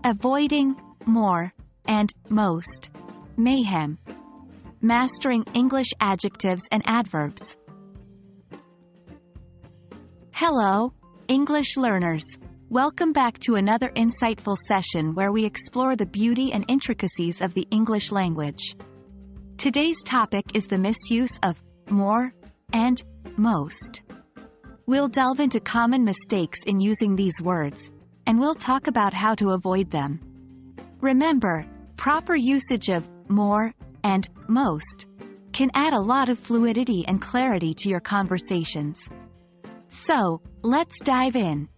Avoiding more and most mayhem. Mastering English adjectives and adverbs. Hello, English learners. Welcome back to another insightful session where we explore the beauty and intricacies of the English language. Today's topic is the misuse of more and most. We'll delve into common mistakes in using these words, and we'll talk about how to avoid them. Remember, proper usage of more and most can add a lot of fluidity and clarity to your conversations. So, let's dive in.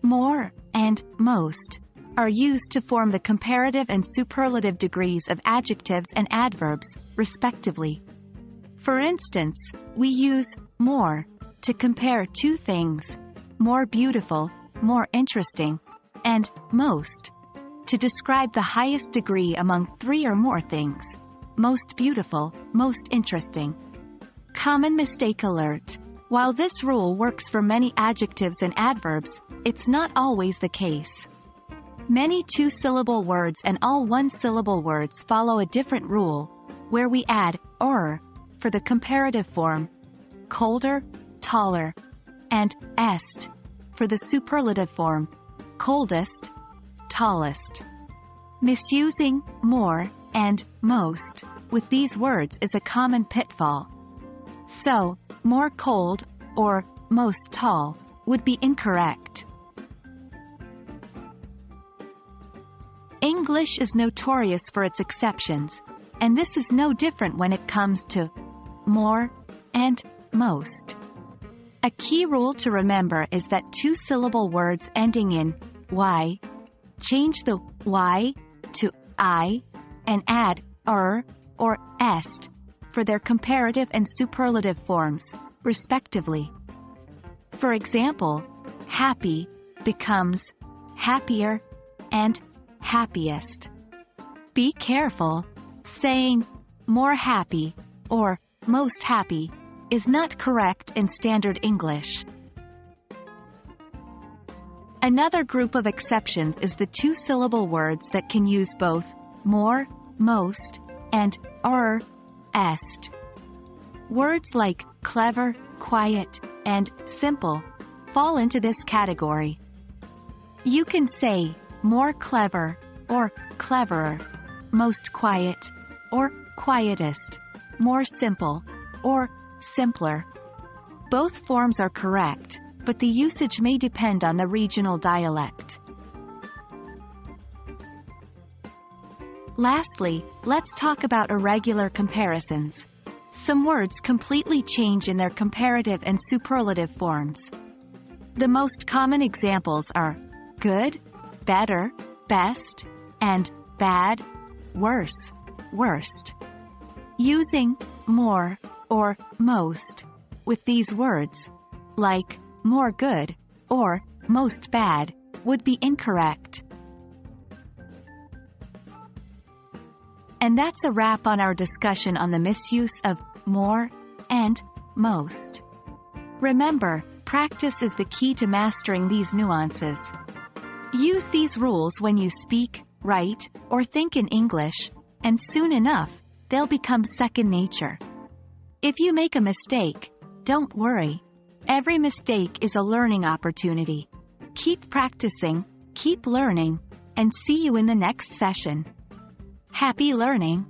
More and most are used to form the comparative and superlative degrees of adjectives and adverbs, respectively. For instance, we use more to compare two things, more beautiful, more interesting, and most to describe the highest degree among three or more things, most beautiful, most interesting. Common mistake alert. While this rule works for many adjectives and adverbs, it's not always the case. Many two-syllable words and all one-syllable words follow a different rule, where we add or for the comparative form, colder, taller, and est for the superlative form, coldest, tallest. Misusing more and most with these words is a common pitfall. So, more cold or most tall would be incorrect. English is notorious for its exceptions, and this is no different when it comes to more and most. A key rule to remember is that two-syllable words ending in y change the y to I and add or est for their comparative and superlative forms, respectively. For example, happy becomes happier and happiest. Be careful. Saying more happy or most happy is not correct in standard English. Another group of exceptions is the two-syllable words that can use both more, most, and est. Words like clever, quiet, and simple fall into this category. You can say more clever or cleverer, most quiet or quietest, more simple or simpler. Both forms are correct, but the usage may depend on the regional dialect. Lastly, let's talk about irregular comparisons. Some words completely change in their comparative and superlative forms. The most common examples are good, better, best, and bad, worse, worst. Using more or most with these words, like more good or most bad, would be incorrect. And that's a wrap on our discussion on the misuse of more and most. Remember, practice is the key to mastering these nuances. Use these rules when you speak, write, or think in English, and soon enough, they'll become second nature. If you make a mistake, don't worry. Every mistake is a learning opportunity. Keep practicing, keep learning, and see you in the next session. Happy learning!